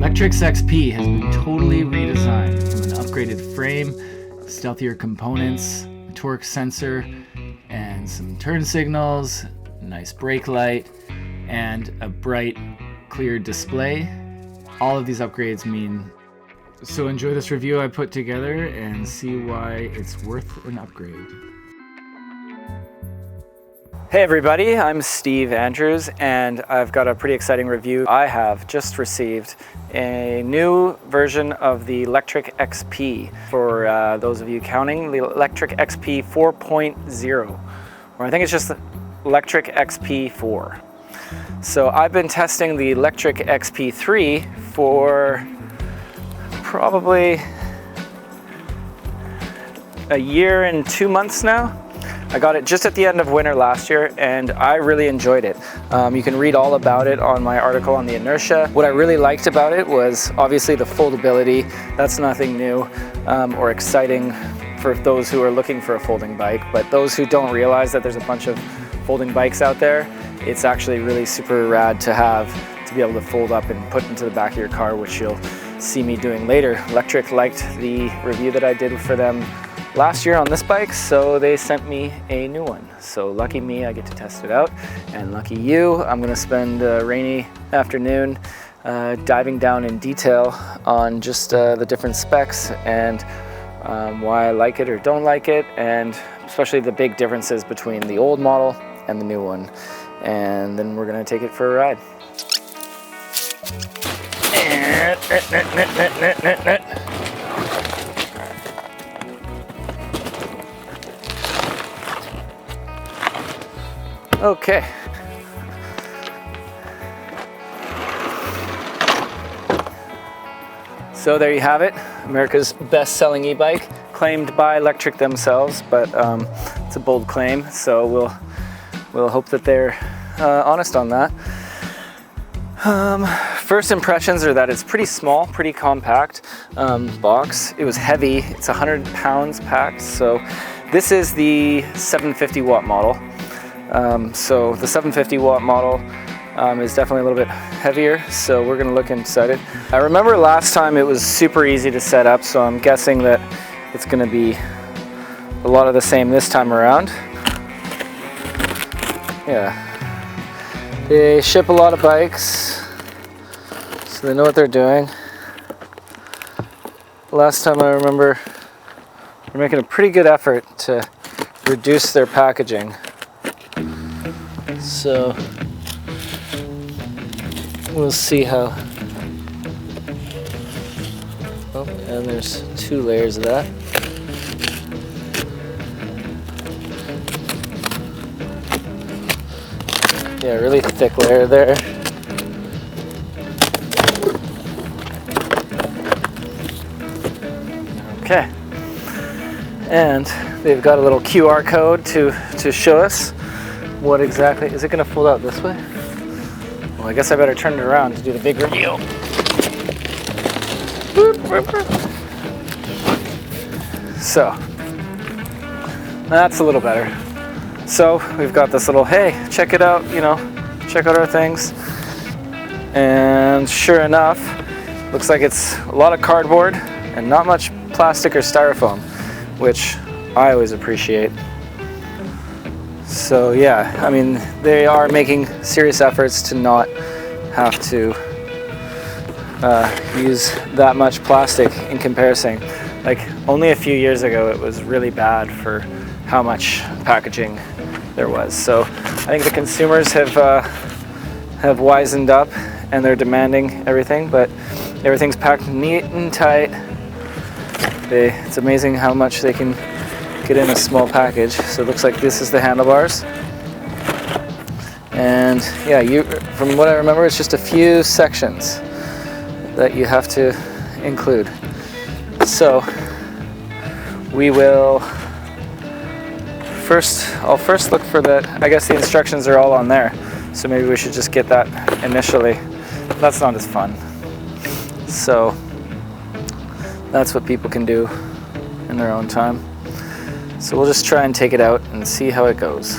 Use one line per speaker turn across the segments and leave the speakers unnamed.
Lectric XP has been totally redesigned from an upgraded frame, stealthier components, a torque sensor, and some turn signals, a nice brake light, and a bright, clear display. All of these upgrades mean... So enjoy this review I put together and see why it's worth an upgrade. Hey everybody, I'm Steve Andrews and I've got a pretty exciting review. I have just received a new version of the Lectric XP. For those of you counting, the Lectric XP 4.0, or I think it's just the Lectric XP4. So I've been testing the Lectric XP3 for probably a year and 2 months now. I got it just at the end of winter last year and I really enjoyed it. You can read all about it on my article on the inertia. What I really liked about it was obviously the foldability. That's nothing new or exciting for those who are looking for a folding bike, but those who don't realize that there's a bunch of folding bikes out there, it's actually really super rad to have, to be able to fold up and put into the back of your car, which you'll see me doing later. Lectric liked the review that I did for them last year on this bike, so they sent me a new one. So lucky me, I get to test it out, and lucky you, I'm gonna spend a rainy afternoon diving down in detail on just the different specs and why I like it or don't like it, and especially the big differences between the old model and the new one. And then we're gonna take it for a ride. Okay. So there you have it, America's best-selling e-bike, claimed by Lectric themselves, but it's a bold claim, so we'll hope that they're honest on that. First impressions are that it's pretty small, pretty compact box. It was heavy, it's 100 pounds packed, so this is the 750 watt model. So the 750 watt model is definitely a little bit heavier, so we're gonna look inside it. I remember last time it was super easy to set up, so I'm guessing that it's gonna be a lot of the same this time around. Yeah, they ship a lot of bikes, so they know what they're doing. Last time I remember they're making a pretty good effort to reduce their packaging. So we'll see how. Oh, and there's 2 layers of that. Yeah, really thick layer there. Okay. And they've got a little QR code to show us what exactly. Is it going to fold out this way? Well, I guess I better turn it around to do the big reveal. So that's a little better. So we've got this little, hey, check it out, you know, check out our things. And sure enough, looks like it's a lot of cardboard and not much plastic or styrofoam, which I always appreciate. So yeah, I mean, they are making serious efforts to not have to use that much plastic in comparison. Like only a few years ago, it was really bad for how much packaging there was. So I think the consumers have wisened up and they're demanding everything, but everything's packed neat and tight. It's amazing how much they can get in a small package. So it looks like this is the handlebars. And yeah, from what I remember, it's just a few sections that you have to include. So we will I'll first look for that. I guess the instructions are all on there. So maybe we should just get that initially. That's not as fun. So that's what people can do in their own time. So we'll just try and take it out and see how it goes.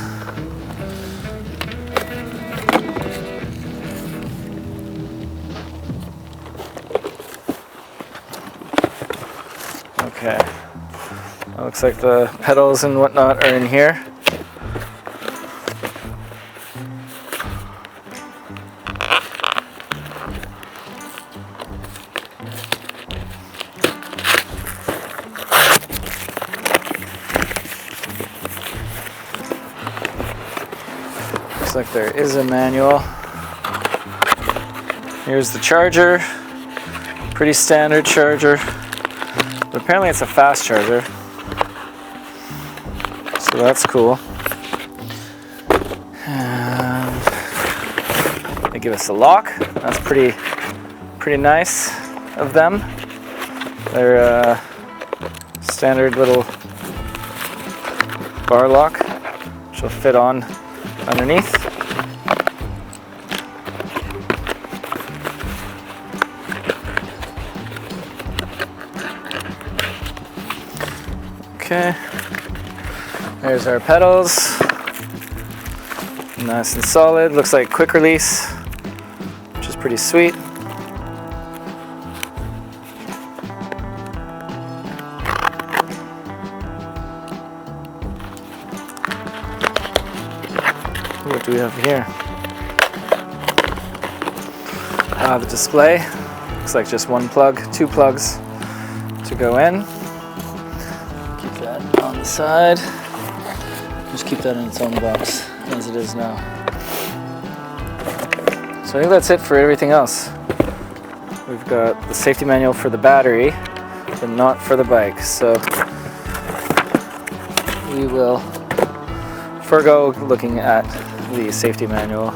Okay. It looks like the pedals and whatnot are in here. Looks like there is a manual. Here's the charger. Pretty standard charger, but apparently it's a fast charger, so that's cool. And they give us a lock. That's pretty nice of them. They're a standard little bar lock, which will fit on underneath. Okay, there's our pedals, nice and solid. Looks like quick release, which is pretty sweet. What do we have here? The display, looks like just one plug, 2 plugs to go in. On the side, just keep that in its own box as it is now. So I think that's it for everything else. We've got the safety manual for the battery, but not for the bike. So we will forego looking at the safety manual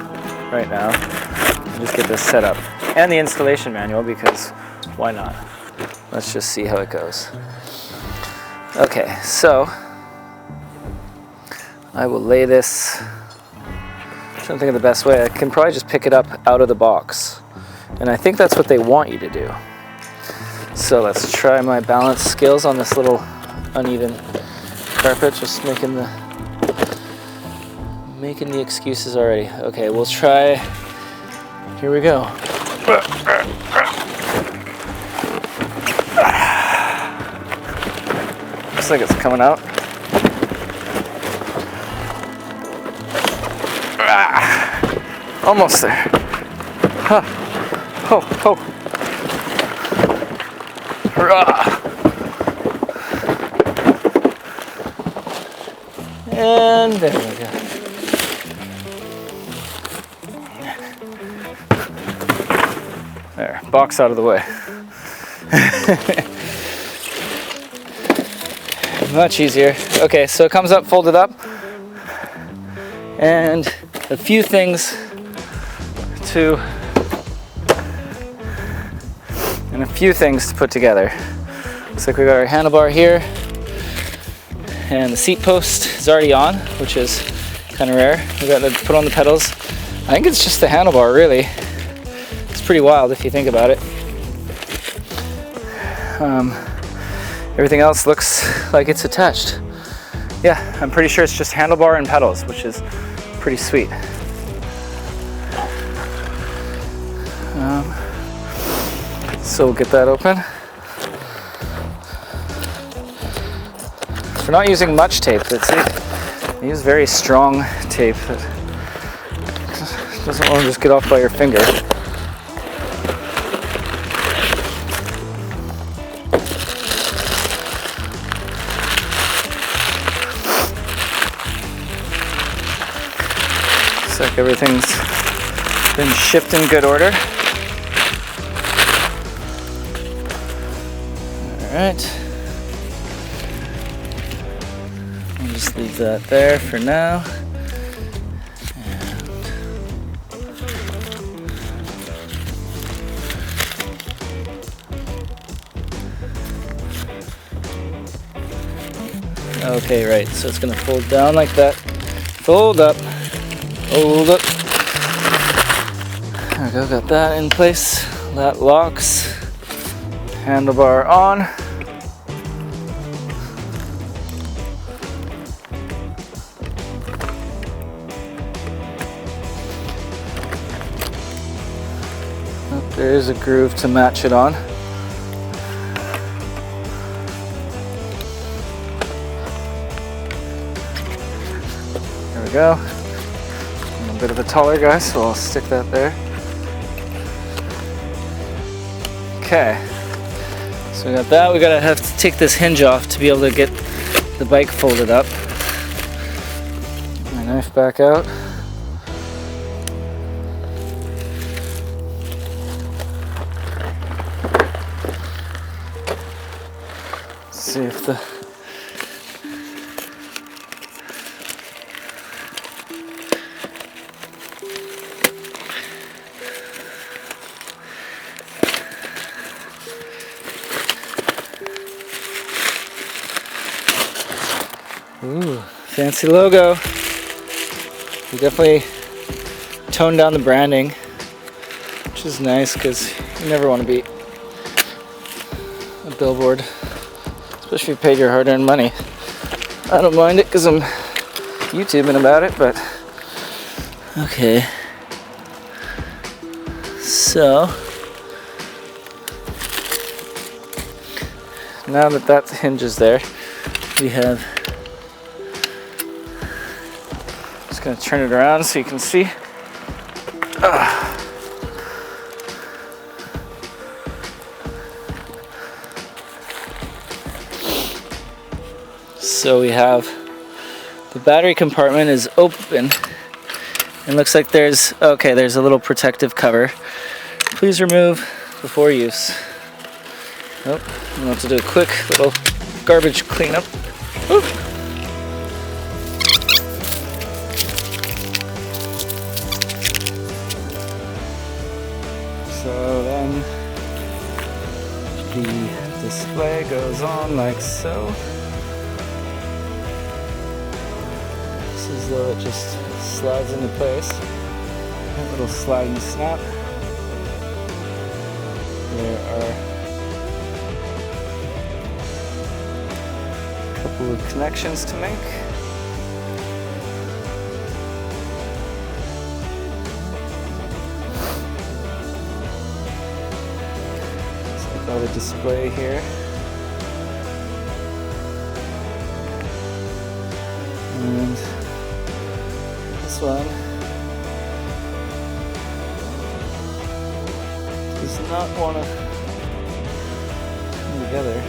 right now and just get this set up. And the installation manual, because why not? Let's just see how it goes. Okay, so I will lay this, I'm trying to think of the best way. I can probably just pick it up out of the box, and I think that's what they want you to do. So let's try my balance skills on this little uneven carpet, just making the excuses already. Okay, we'll try, here we go. Looks like it's coming out. Almost there. Huh. Ho, ho. And there we go. There, box out of the way. Much easier. Okay, so it comes up, folded up, and a few things to put together. Looks like we got our handlebar here, and the seat post is already on, which is kind of rare. We got to put on the pedals. I think it's just the handlebar, really. It's pretty wild if you think about it. Everything else looks like it's attached. Yeah, I'm pretty sure it's just handlebar and pedals, which is pretty sweet. So we'll get that open. We're not using much tape. We use very strong tape that doesn't want to just get off by your finger. Looks like everything's been shipped in good order. Alright. I'll just leave that there for now. Okay, right, so it's going to fold down like that. Fold up. Hold up. There we go, got that in place. That locks. Handlebar on. There is a groove to match it on. we go. I'm a bit of a taller guy, so I'll stick that there. Okay, so we got that. We gotta have to take this hinge off to be able to get the bike folded up. My knife back out. Let's see if the ooh, fancy logo. We definitely toned down the branding, which is nice because you never want to be a billboard, especially if you paid your hard-earned money. I don't mind it because I'm YouTubing about it, but okay. So now that that hinge is there, we have, just gonna turn it around so you can see. So we have, the battery compartment is open. It looks like there's a little protective cover. Please remove before use. Oh, I'm gonna have to do a quick little garbage cleanup. Woo. So then the display goes on like so. This is though it just slides into place. A little slide and snap. There are a couple of connections to make. So got a display here. And this one does not want to come together.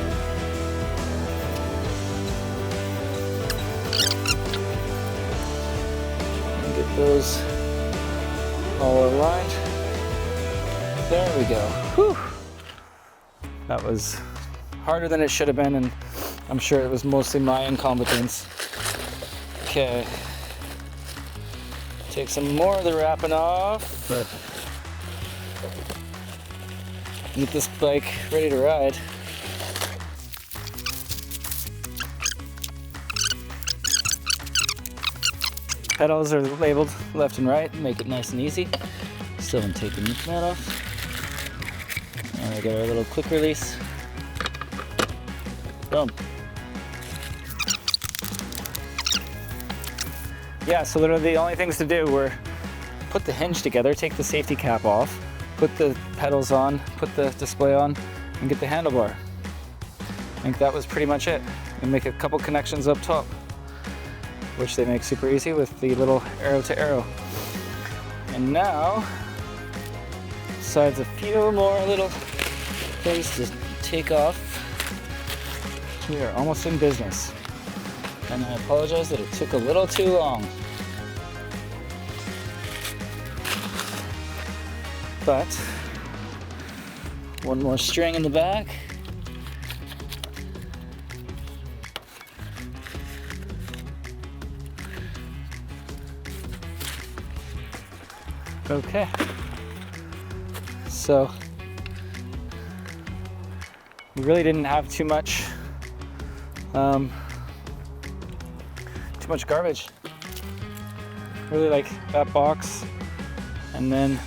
And get those all aligned. There we go. Whew. That was harder than it should have been, and I'm sure it was mostly my incompetence. Okay. Take some more of the wrapping off, but get this bike ready to ride. Pedals are labeled left and right, make it nice and easy. Still haven't taken the mat off. And we got our little quick release. Boom. Yeah, so literally the only things to do were put the hinge together, take the safety cap off, put the pedals on, put the display on, and get the handlebar. I think that was pretty much it. And make a couple connections up top, which they make super easy with the little arrow to arrow. And now, besides a few more little things to take off, we are almost in business. And I apologize that it took a little too long. But one more string in the back. Okay. So we really didn't have too much garbage. Really like that box, and then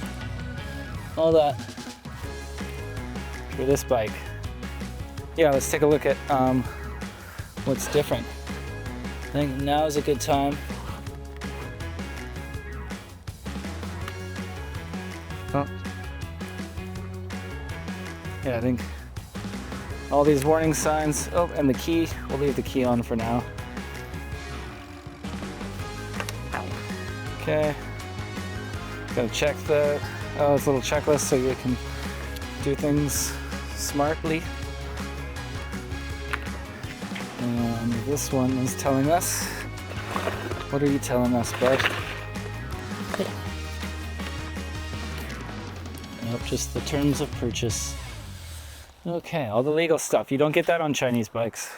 all that for this bike. Yeah, let's take a look at what's different. I think now is a good time. Oh. Yeah, I think all these warning signs. Oh, and the key, we'll leave the key on for now. Okay. Gotta check the, oh, it's a little checklist so you can do things smartly. And this one is telling us, what are you telling us, bud? Nope, just the terms of purchase. Okay, all the legal stuff. You don't get that on Chinese bikes.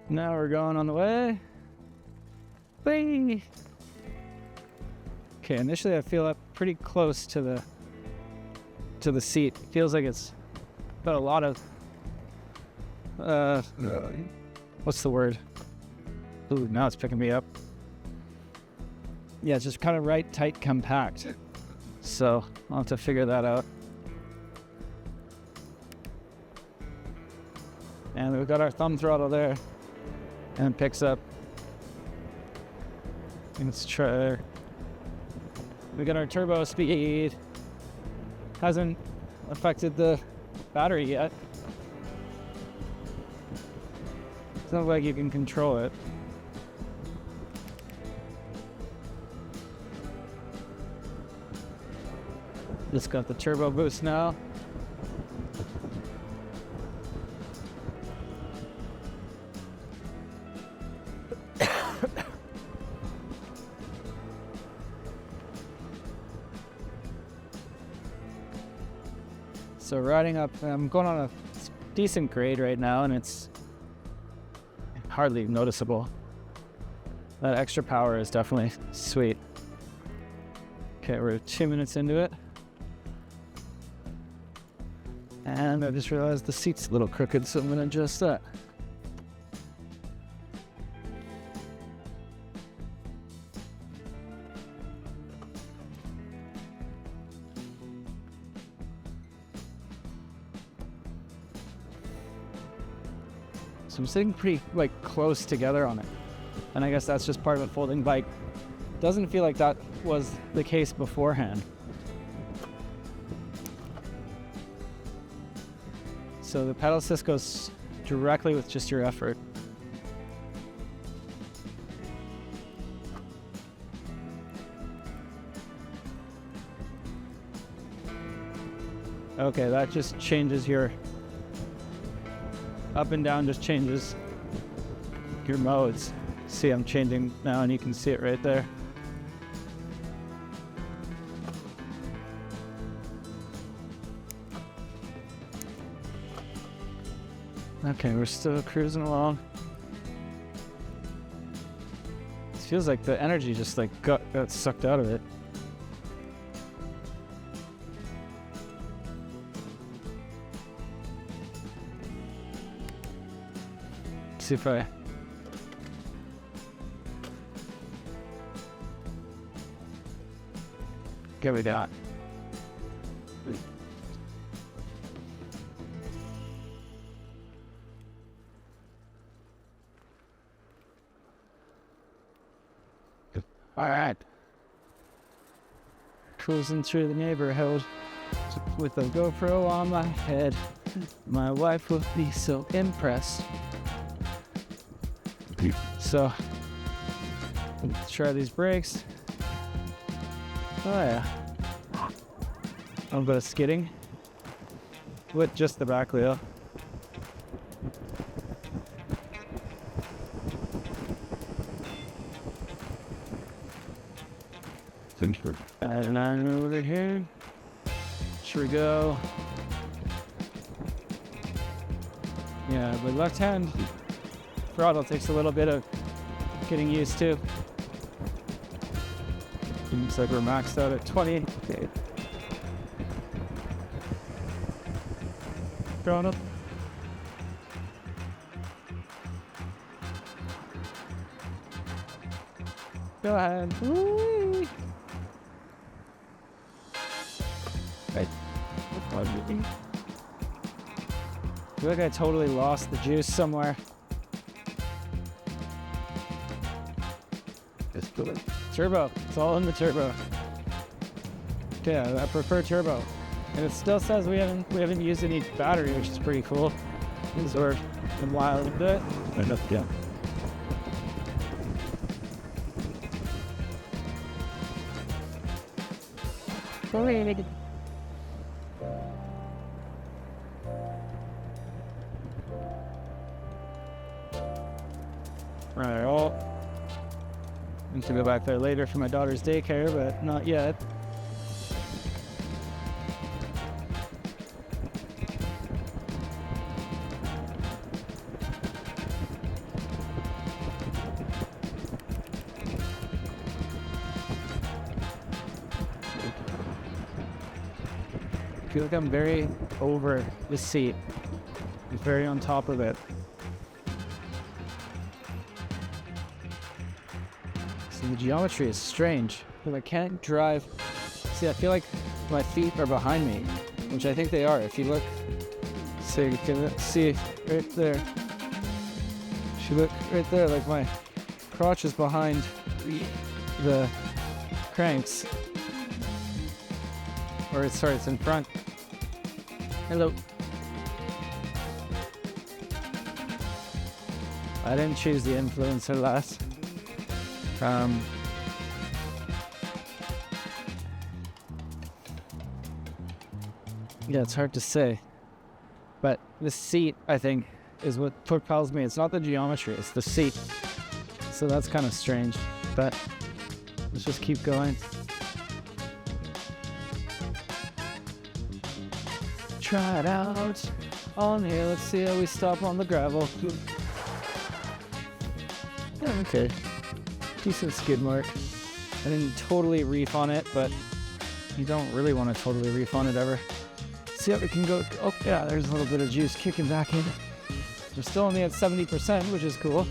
Now we're going on the way. Whee! Okay, initially I feel up pretty close to the seat. It feels like it's got a lot of what's the word? Ooh, now it's picking me up. Yeah, it's just kind of right, tight, compact. So I'll have to figure that out. And we've got our thumb throttle there, and it picks up. Let's try. We got our turbo speed. Hasn't affected the battery yet. Sounds like you can control it. Just got the turbo boost now. So riding up, I'm going on a decent grade right now, and it's hardly noticeable. That extra power is definitely sweet. Okay, we're 2 minutes into it. And I just realized the seat's a little crooked, so I'm gonna adjust that. So I'm sitting pretty close together on it. And I guess that's just part of a folding bike. Doesn't feel like that was the case beforehand. So the pedal assist goes directly with just your effort. Okay, that just changes your up and down, just changes your modes. See, I'm changing now and you can see it right there. Okay, we're still cruising along. It feels like the energy just got sucked out of it. Let's see if I get we got. All right, cruising through the neighborhood with a GoPro on my head. My wife would be so impressed. So, let's try these brakes. Oh yeah. A little bit of skidding with just the back wheel. And I'm over here. Should we go? Yeah, the left hand throttle takes a little bit of getting used to. Looks like we're maxed out at 20. Okay. Throttle. Go ahead. Whee! Right. I feel like I totally lost the juice somewhere. It's good. Turbo. It's all in the turbo. Okay, I prefer turbo. And it still says we haven't used any battery, which is pretty cool. So we're been wild with it. Yeah.
Alright, well, I need to go back there later for my daughter's daycare, but not yet. I feel like I'm very over the seat. I'm very on top of it. So the geometry is strange, but I can't drive. See, I feel like my feet are behind me, which I think they are. If you look, so you can see right there. If you look right there, like my crotch is behind the cranks. Or sorry, it's in front. Hello. I didn't choose the influencer last. Yeah, it's hard to say. But the seat, I think, is what propels me. It's not the geometry, it's the seat. So that's kind of strange. But let's just keep going. Try it out on here. Let's see how we stop on the gravel. Yeah, okay. Decent skid mark. I didn't totally reef on it, but you don't really want to totally reef on it ever. See how we can go. Oh yeah, there's a little bit of juice kicking back in. We're still only at 70%, which is cool.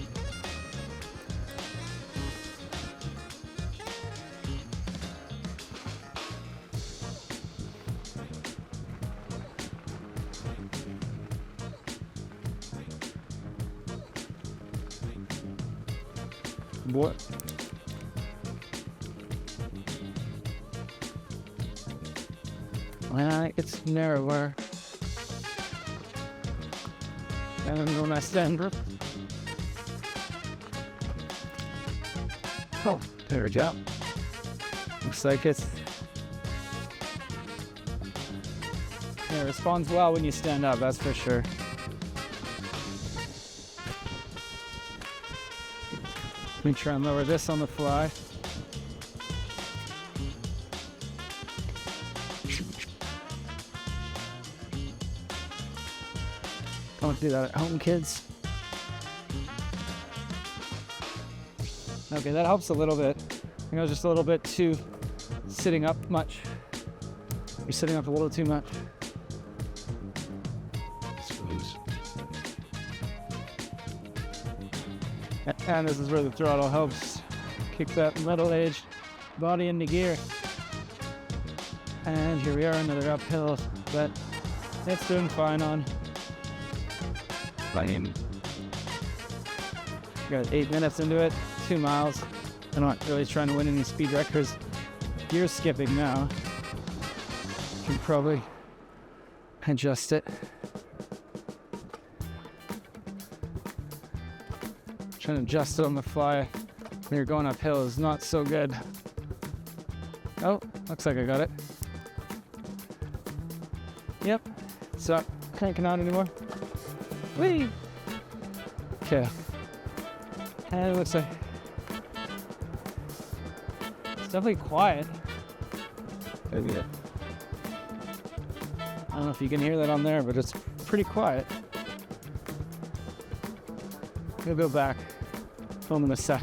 What? When it gets narrower, and when I stand up, oh, there we go. Looks like it responds well when you stand up, that's for sure. Let me try and lower this on the fly. Don't do that at home, kids. Okay, that helps a little bit. I think I was just a little bit too sitting up much. You're sitting up a little too much. And this is where the throttle helps kick that middle-aged body into gear. And here we are, another uphill, but it's doing fine on. Got 8 minutes into it, 2 miles. I'm not really trying to win any speed records. Gear skipping now. Can probably adjust it. Trying to adjust it on the fly when you're going uphill is not so good. Oh, looks like I got it. Yep, it's not cranking out anymore. Whee! Okay. And it looks like it's definitely quiet. Maybe it. I don't know if you can hear that on there, but it's pretty quiet. We'll go back, film in a sec.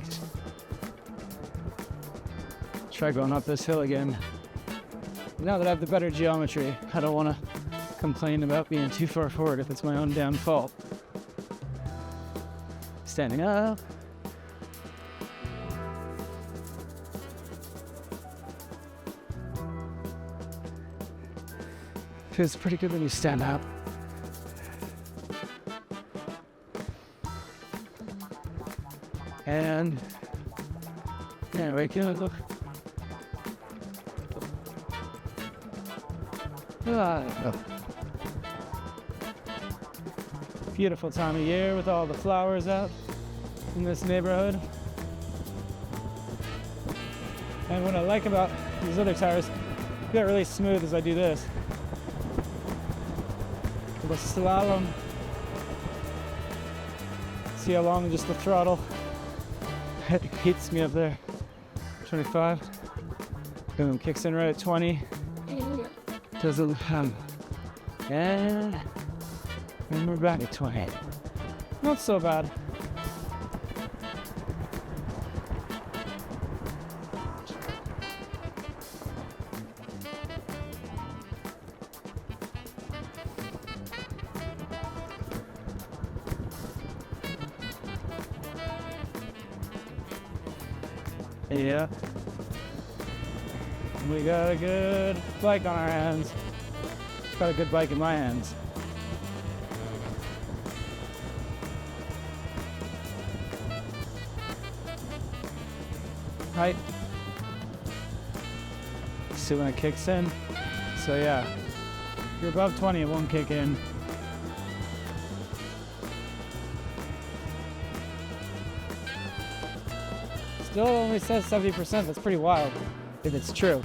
Try going up this hill again. Now that I have the better geometry, I don't want to complain about being too far forward if it's my own damn fault. Standing up. Feels pretty good when you stand up. And anyway, can I look? Beautiful time of year with all the flowers out in this neighborhood. And what I like about these other tires get really smooth as I do this. The slalom. See how long just the throttle heats me up there. 25. Boom, kicks in right at 20. Does a and we're back at 20. Not so bad. Yeah. We got a good bike on our hands. Got a good bike in my hands. Right. See when it kicks in. So yeah, if you're above 20, it won't kick in. Still only says 70%, that's pretty wild, if it's true.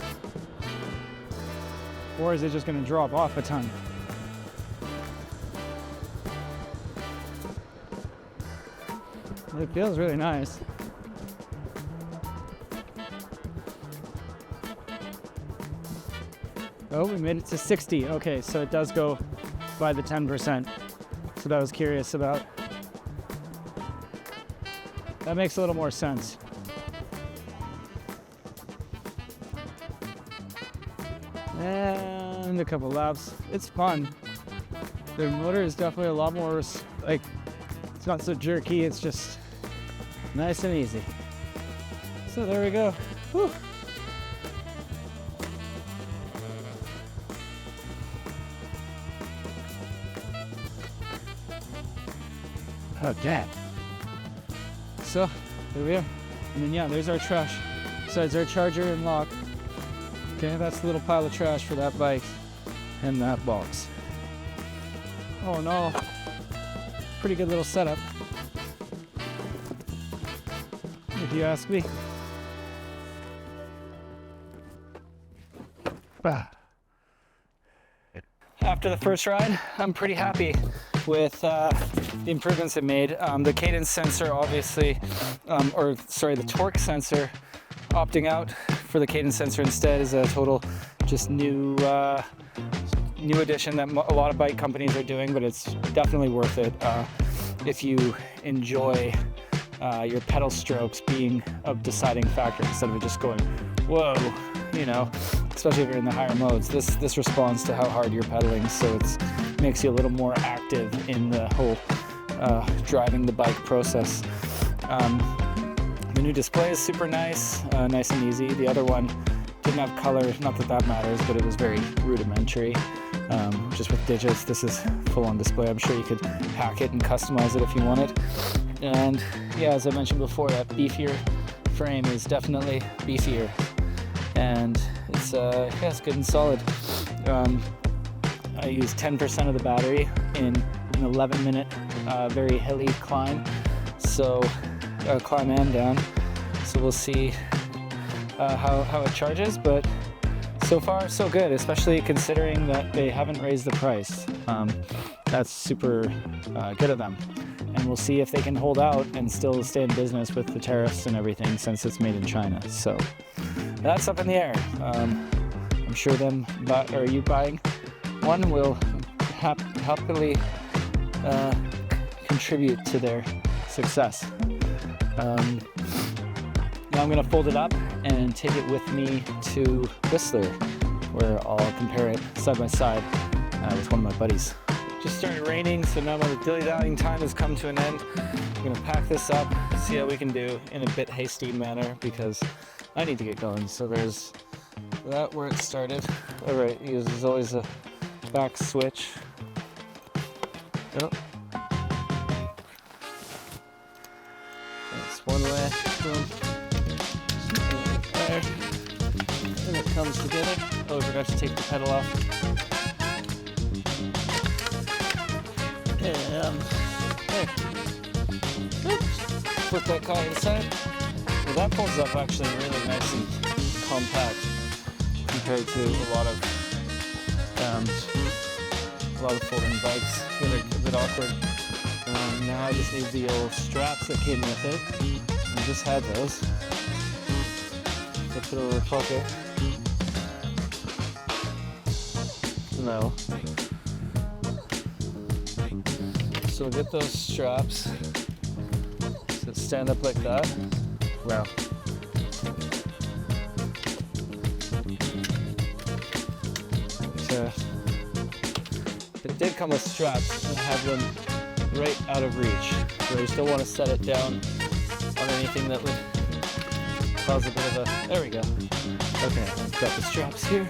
Or is it just gonna drop off a ton? It feels really nice. Oh, we made it to 60. Okay, so it does go by the 10%. So that I was curious about. That makes a little more sense. And a couple laps. It's fun. The motor is definitely a lot more, like, it's not so jerky, it's just nice and easy. So there we go. Whew. Oh, damn. So there we are. And then yeah, there's our trash. Besides our charger and lock. Okay, that's the little pile of trash for that bike and that box. Oh no. Pretty good little setup, if you ask me. Bah. After the first ride, I'm pretty happy with the improvements it made. The cadence sensor, obviously, the torque sensor, opting out for the cadence sensor instead is a total just new addition that a lot of bike companies are doing, but it's definitely worth it if you enjoy your pedal strokes being a deciding factor instead of just going, whoa, you know, especially if you're in the higher modes. This responds to how hard you're pedaling, so it makes you a little more active in the whole driving the bike process. The new display is super nice, nice and easy. The other one didn't have color, not that that matters, but it was very rudimentary. Just with digits, this is full-on display. I'm sure you could hack it and customize it if you wanted. And yeah, as I mentioned before, that beefier frame is definitely beefier. And it's good and solid. I used 10% of the battery in an 11-minute very hilly climb. So climb and down. So we'll see how it charges, but so far so good, especially considering that they haven't raised the price. That's super good of them. And we'll see if they can hold out and still stay in business with the tariffs and everything since it's made in China. So that's up in the air. I'm sure you buying one will happily contribute to their success. Now I'm gonna fold it up and take it with me to Whistler, where I'll compare it side by side with one of my buddies. Just started raining, so now my dilly-dallying time has come to an end. I'm gonna pack this up, see how we can do in a bit hasty manner because I need to get going. So there's that where it started. All right, there's always a back switch. Oh. That's one way. Boom. There. And it comes together. Oh, we forgot to take the pedal off. And there. Oops. Flip that car inside. Well, that pulls up actually really nice and compact compared to a lot of folding bikes that are a bit awkward. Now I just need the old straps that came with it. I just had those. So put a little pocket. No. So get those straps. So stand up like that. Wow. So it did come with straps and have them right out of reach. So you still want to set it down on anything that would cause a bit of a, there we go. Okay, I've got the straps here.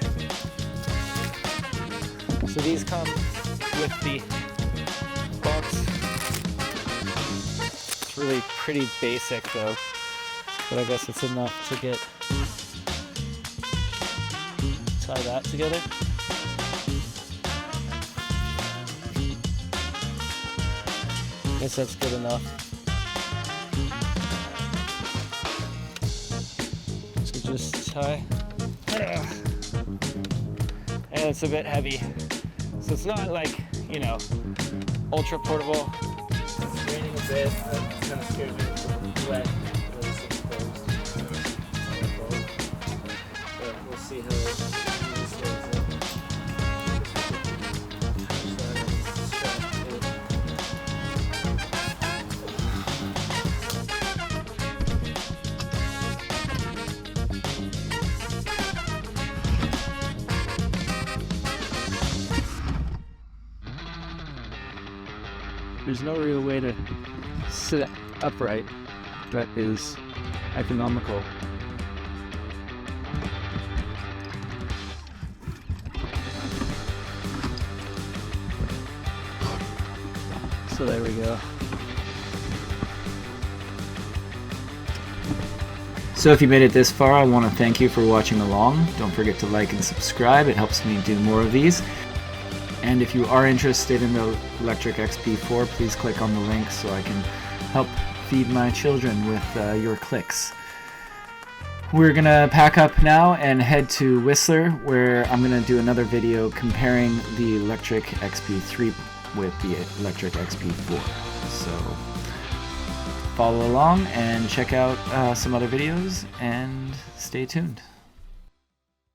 So these come with the box. It's really pretty basic though, but I guess it's enough to get, tie that together. I guess that's good enough. So just tie, and it's a bit heavy. So it's not like, you know, ultra portable. It's raining a bit, it's kind of scared me. It's wet, it's exposed. But we'll see how this stays up. There's no real way to sit upright that is economical. So there we go.
So if you made it this far, I want to thank you for watching along. Don't forget to like and subscribe. It helps me do more of these. And if you are interested in the Lectric XP4, please click on the link so I can help feed my children with your clicks. We're gonna pack up now and head to Whistler, where I'm gonna do another video comparing the Lectric XP3 with the Lectric XP4. So follow along and check out some other videos and stay tuned.